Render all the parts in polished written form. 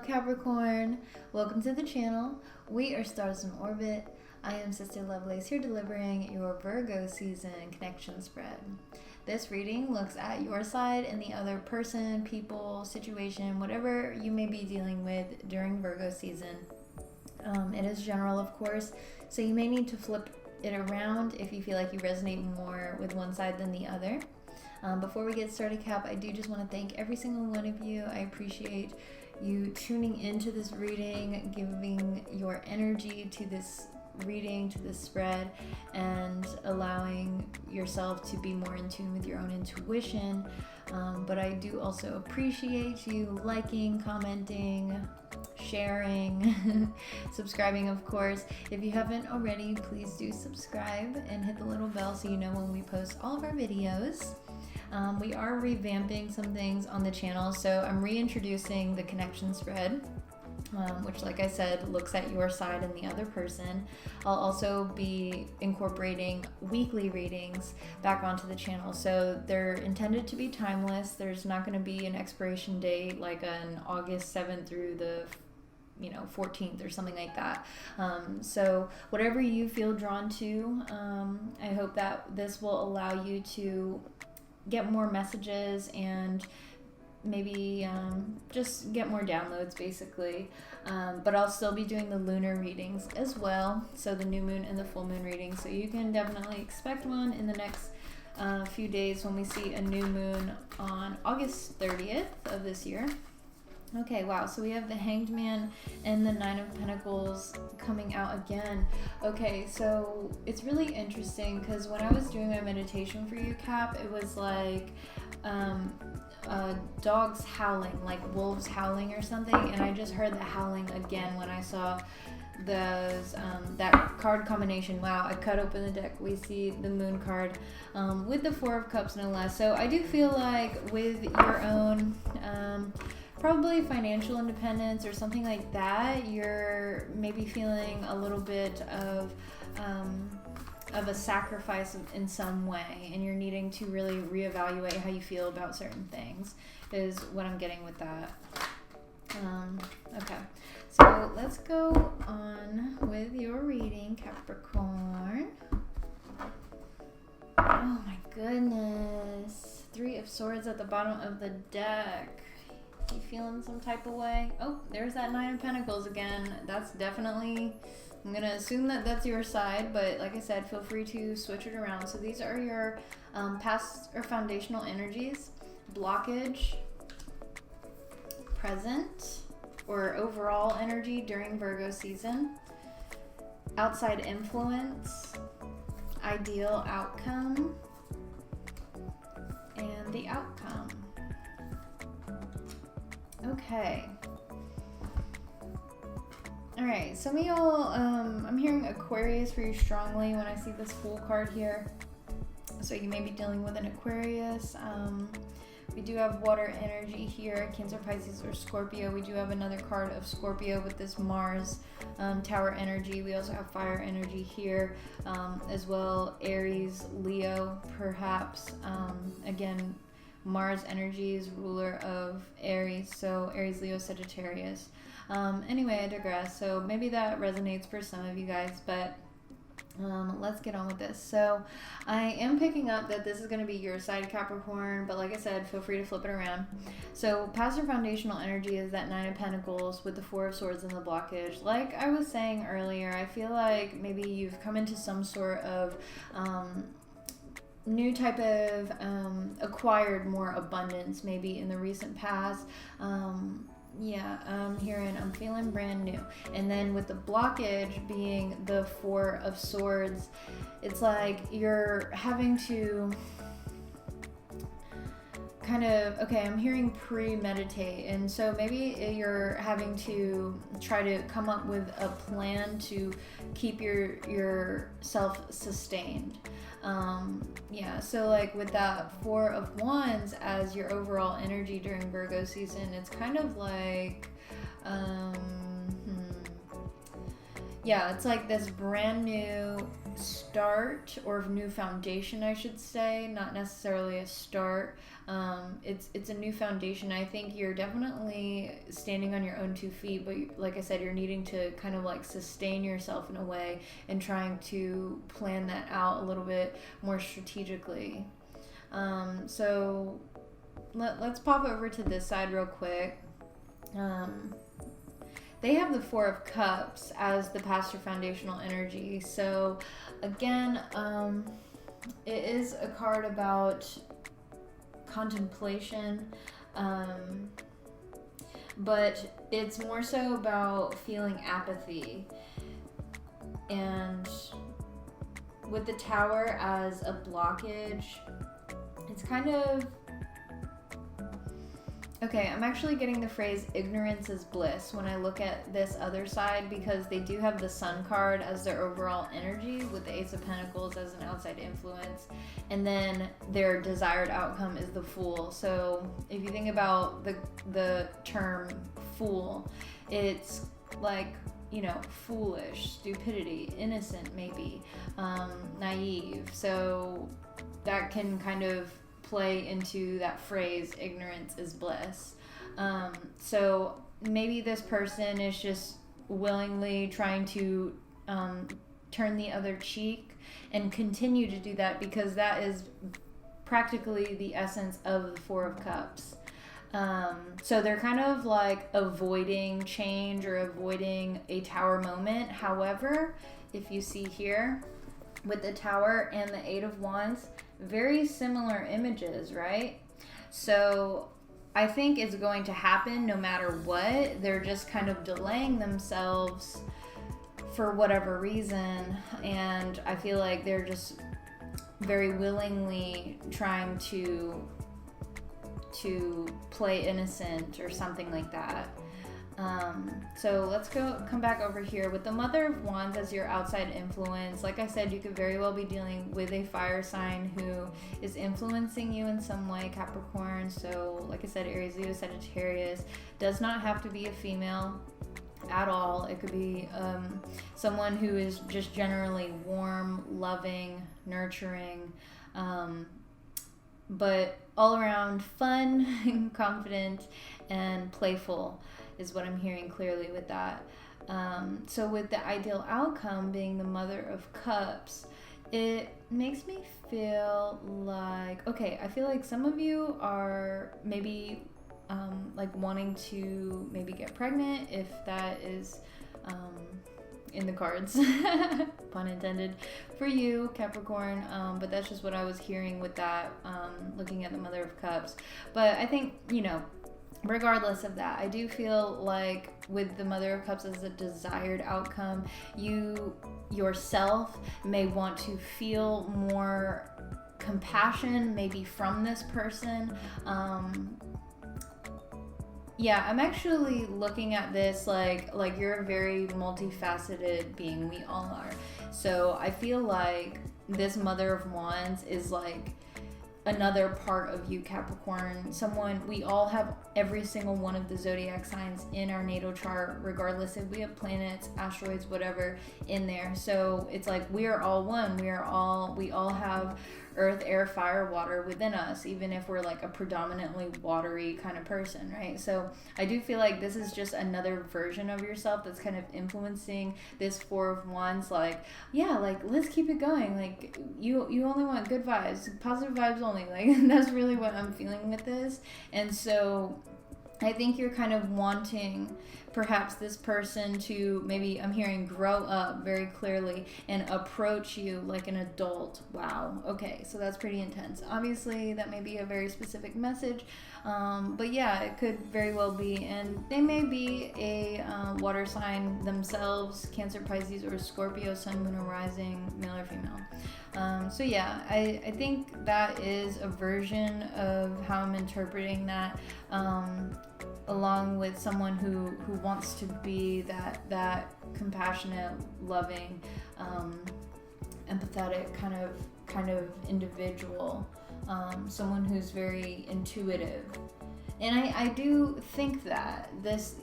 Capricorn, welcome to the channel. We are stars in orbit. I am Sister Lovelace here delivering your Virgo season connection spread. This reading looks at your side and the other person, people, situation, whatever you may be dealing with during Virgo season. It is general, of course, so you may need to flip it around if you feel like you resonate more with one side than the other. Before we get started, Cap, I do just want to thank every single one of you. I appreciate you tuning into this reading, giving your energy to this reading, to this spread, and allowing yourself to be more in tune with your own intuition. But I do also appreciate you liking, commenting, sharing, subscribing, of course. If you haven't already, please do subscribe and hit the little bell so you know when we post all of our videos. We are revamping some things on the channel, so I'm reintroducing the connection spread, which, like I said, looks at your side and the other person. I'll also be incorporating weekly readings back onto the channel, so they're intended to be timeless. There's not going to be an expiration date like on August 7th through the 14th or something like that. So whatever you feel drawn to, I hope that this will allow you to get more messages and maybe just get more downloads, basically. But I'll still be doing the lunar readings as well, so the new moon and the full moon readings. So you can definitely expect one in the next few days when we see a new moon on August 30th of this year. Okay, wow, so we have the Hanged Man and the Nine of Pentacles coming out again. Okay, so it's really interesting because when I was doing my meditation for you, Cap, it was like dogs howling, like wolves howling or something, and I just heard the howling again when I saw those that card combination. Wow, I cut open the deck. We see the moon card with the Four of Cups, no less. So I do feel like with your own probably financial independence or something like that, you're maybe feeling a little bit of a sacrifice in some way, and you're needing to really reevaluate how you feel about certain things is what I'm getting with that. Okay, so let's go on with your reading, Capricorn. Oh my goodness, Three of Swords at the bottom of the deck. You feeling some type of way? Oh, there's that Nine of Pentacles again. That's definitely, I'm going to assume that that's your side, but like I said, feel free to switch it around. So these are your past or foundational energies: blockage, present or overall energy during Virgo season, outside influence, ideal outcome, and the outcome. Okay. All right, some of y'all, I'm hearing Aquarius for you strongly when I see this Fool card here. So you may be dealing with an Aquarius. We do have water energy here, Cancer, Pisces, or Scorpio. We do have another card of Scorpio with this Mars Tower energy. We also have fire energy here as well. Aries, Leo, perhaps. Again, Mars energy is ruler of Aries, so Aries, Leo, Sagittarius. Anyway, I digress. So maybe that resonates for some of you guys, but let's get on with this. So I am picking up that this is going to be your side, Capricorn, but like I said, feel free to flip it around. So past or foundational energy is that Nine of Pentacles with the Four of Swords and the blockage. Like I was saying earlier, I feel like maybe you've come into some sort of new type of acquired more abundance maybe in the recent past. I'm feeling brand new. And then with the blockage being the Four of Swords, it's like you're having to kind of, okay, I'm hearing premeditate, and so maybe you're having to try to come up with a plan to keep yourself sustained. So like with that Four of Wands as your overall energy during Virgo season, it's kind of like it's like this brand new start or new foundation, I should say, not necessarily a start. It's a new foundation. I think you're definitely standing on your own 2 feet, but like I said, you're needing to kind of like sustain yourself in a way and trying to plan that out a little bit more strategically. So let's pop over to this side real quick. They have the Four of Cups as the past or foundational energy. So again, it is a card about contemplation, but it's more so about feeling apathy. And with the Tower as a blockage, it's kind of... Okay, I'm actually getting the phrase ignorance is bliss when I look at this other side, because they do have the Sun card as their overall energy with the Ace of Pentacles as an outside influence. And then their desired outcome is the Fool. So if you think about the term fool, it's like, you know, foolish, stupidity, innocent maybe, naive. So that can kind of play into that phrase, ignorance is bliss. So maybe this person is just willingly trying to turn the other cheek and continue to do that, because that is practically the essence of the Four of Cups. So they're kind of like avoiding change or avoiding a Tower moment. However, if you see here with the Tower and the Eight of Wands, very similar images, right? So I think it's going to happen no matter what. They're just kind of delaying themselves for whatever reason, and I feel like they're just very willingly trying to play innocent or something like that. So let's come back over here with the Mother of Wands as your outside influence. Like I said, you could very well be dealing with a fire sign who is influencing you in some way, Capricorn. So like I said, Aries, Leo, Sagittarius. Does not have to be a female at all. It could be someone who is just generally warm, loving, nurturing, but all around fun, confident, and playful is what I'm hearing clearly with that. So with the ideal outcome being the Mother of Cups, it makes me feel like, okay, I feel like some of you are maybe like wanting to maybe get pregnant, if that is in the cards, pun intended, for you, Capricorn. But that's just what I was hearing with that, looking at the Mother of Cups. But I think, you know, regardless of that, I do feel like with the Mother of Cups as a desired outcome, you yourself may want to feel more compassion maybe from this person. Yeah, I'm actually looking at this like you're a very multifaceted being. We all are. So I feel like this Mother of Wands is like another part of you, Capricorn. We all have every single one of the zodiac signs in our natal chart, regardless if we have planets, asteroids, whatever in there. So it's like we are all one. We all have earth, air, fire, water within us, even if we're like a predominantly watery kind of person, right? So I do feel like this is just another version of yourself that's kind of influencing this Four of Wands. Like, yeah, like let's keep it going. Like you only want good vibes, positive vibes only. Like that's really what I'm feeling with this. And so I think you're kind of wanting perhaps this person to maybe, I'm hearing, grow up very clearly and approach you like an adult. Wow. Okay, so that's pretty intense. Obviously, that may be a very specific message, but yeah, it could very well be. And they may be a water sign themselves, Cancer, Pisces, or Scorpio, Sun, Moon, or Rising, male or female. So yeah, I think that is a version of how I'm interpreting that, along with someone who wants to be that compassionate, loving, empathetic kind of individual, someone who's very intuitive. And I do think that this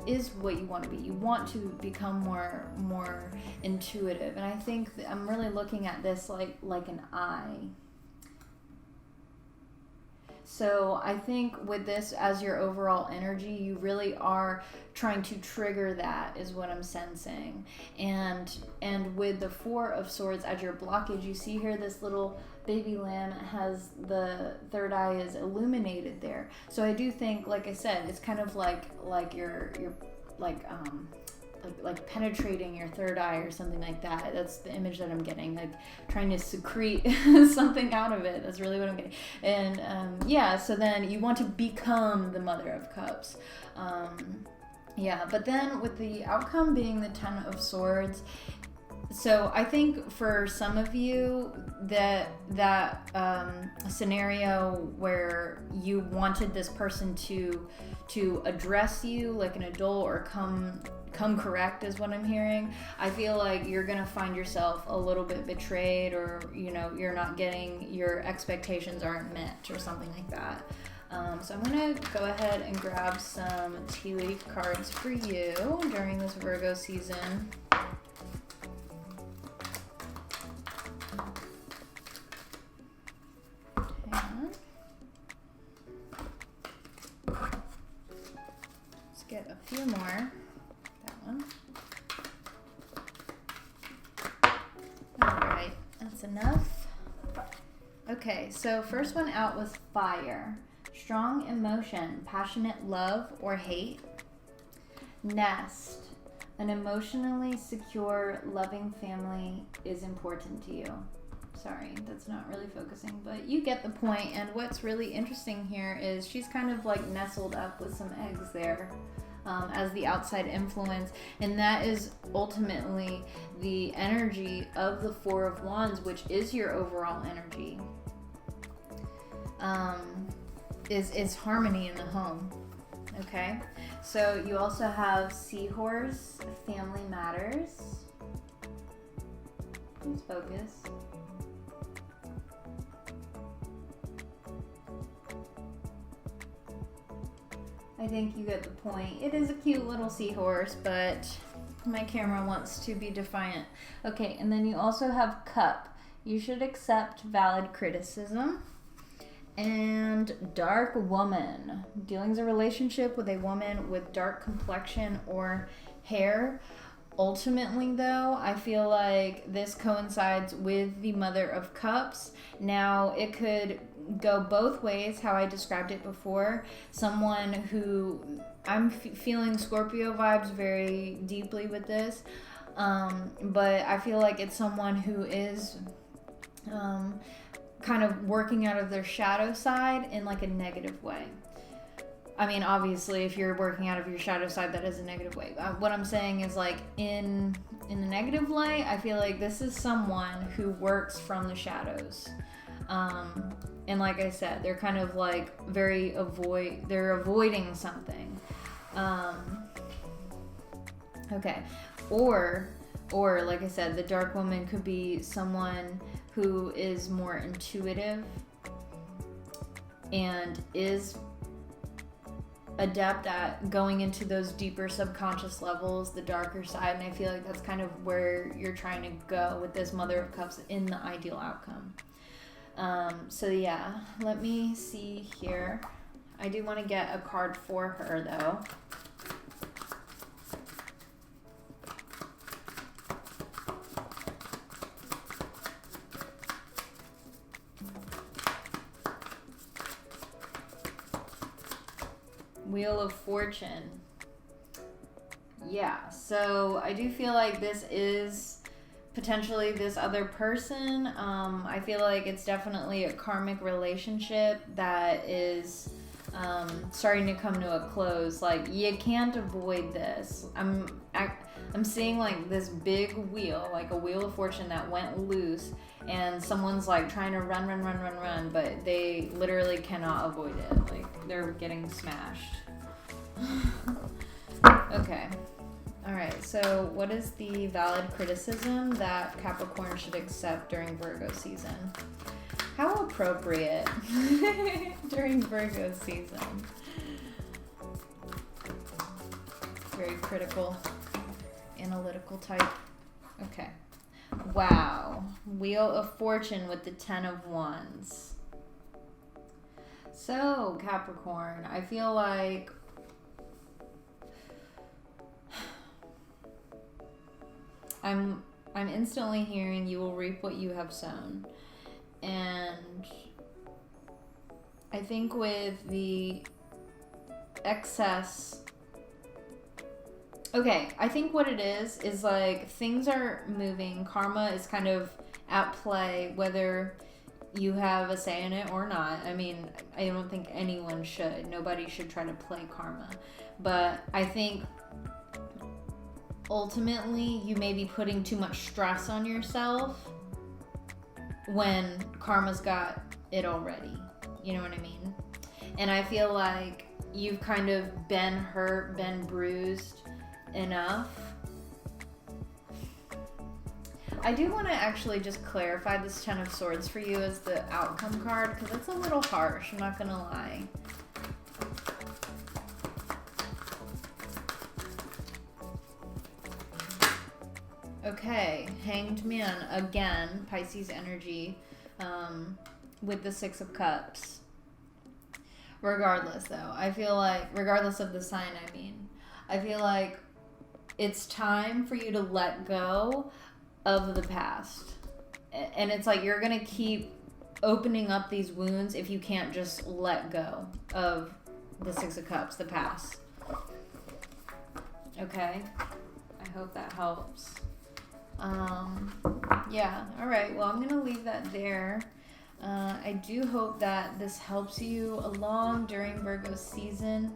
is what you want to be. You want to become more intuitive. And I think that I'm really looking at this like an eye. So I think with this as your overall energy, you really are trying to trigger that, is what I'm sensing. And with the Four of Swords as your blockage, you see here this little baby lamb has the third eye is illuminated there. So I do think, like I said, it's kind of like you're like penetrating your third eye or something like that. That's the image that I'm getting, like trying to secrete something out of it. That's really what I'm getting. And yeah, so then you want to become the Mother of Cups. Yeah, but then with the outcome being the Ten of Swords, so I think for some of you that scenario where you wanted this person to address you like an adult or come correct is what I'm hearing. I feel like you're gonna find yourself a little bit betrayed, or you're not getting, your expectations aren't met or something like that. So I'm gonna go ahead and grab some tea leaf cards for you during this Virgo season. Let's get a few more. That one. Alright, that's enough. Okay, so first one out was fire. Strong emotion, passionate love or hate. Nest. An emotionally secure, loving family is important to you. Sorry, that's not really focusing, but you get the point. And what's really interesting here is she's kind of like nestled up with some eggs there as the outside influence. And that is ultimately the energy of the Four of Wands, which is your overall energy. Is harmony in the home. Okay, so you also have Seahorse, Family Matters. Please focus. I think you get the point. It is a cute little seahorse, but my camera wants to be defiant. Okay, and then you also have Cup. You should accept valid criticism. And Dark Woman. Dealings a relationship with a woman with dark complexion or hair. Ultimately, though, I feel like this coincides with the Mother of Cups. Now, it could go both ways, how I described it before. Someone who, I'm feeling Scorpio vibes very deeply with this. But I feel like it's someone who is kind of working out of their shadow side in like a negative way. I mean, obviously, if you're working out of your shadow side, that is a negative way. What I'm saying is, like, in the negative light, I feel like this is someone who works from the shadows. And like I said, they're kind of like they're avoiding something. Okay. Or like I said, the Dark Woman could be someone who is more intuitive and is adept at going into those deeper subconscious levels, the darker side. And I feel like that's kind of where you're trying to go with this Mother of Cups in the ideal outcome. So yeah, let me see here. I do want to get a card for her though. Wheel of Fortune. Yeah, so I do feel like this is potentially this other person. I feel like it's definitely a karmic relationship that is starting to come to a close. Like, you can't avoid this. I'm seeing like this big wheel, like a wheel of fortune that went loose, and someone's like trying to run, but they literally cannot avoid it. Like, they're getting smashed. Okay. All right. So what is the valid criticism that Capricorn should accept during Virgo season? How appropriate during Virgo season. very critical, analytical type. Okay. Wow. Wheel of Fortune with the 10 of Wands. So, Capricorn, I feel like I'm instantly hearing you will reap what you have sown. And I think with the excess, okay, I think what it is like things are moving. Karma is kind of at play, whether you have a say in it or not. I mean, I don't think anyone should. Nobody should try to play karma. But I think ultimately you may be putting too much stress on yourself when karma's got it already. You know what I mean? And I feel like you've kind of been hurt, been bruised enough. I do want to actually just clarify this 10 of Swords for you as the outcome card, because it's a little harsh, I'm not going to lie. Okay, Hanged Man, again, Pisces energy, with the 6 of Cups. Regardless, though, I feel like, regardless of the sign, I feel like it's time for you to let go of the past. And it's like you're going to keep opening up these wounds if you can't just let go of the 6 of Cups, the past. Okay? I hope that helps. Yeah, alright, well, I'm going to leave that there. I do hope that this helps you along during Virgo season.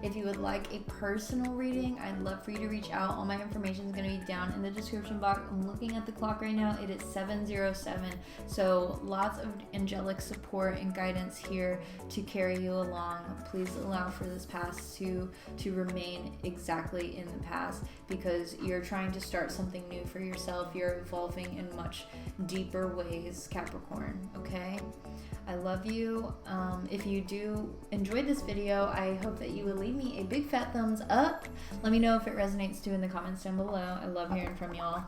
If you would like a personal reading, I'd love for you to reach out. All my information is going to be down in the description box. I'm looking at the clock right now. It is 7:07. So lots of angelic support and guidance here to carry you along. Please allow for this past to remain exactly in the past, because you're trying to start something new for yourself. You're evolving in much deeper ways, Capricorn, okay? I love you. If you do enjoy this video, I hope that you will leave me a big fat thumbs up. Let me know if it resonates too in the comments down below. I love hearing from y'all.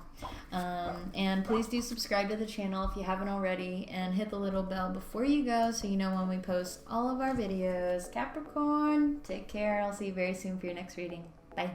And please do subscribe to the channel if you haven't already, and hit the little bell before you go so you know when we post all of our videos. Capricorn, take care. I'll see you very soon for your next reading. Bye.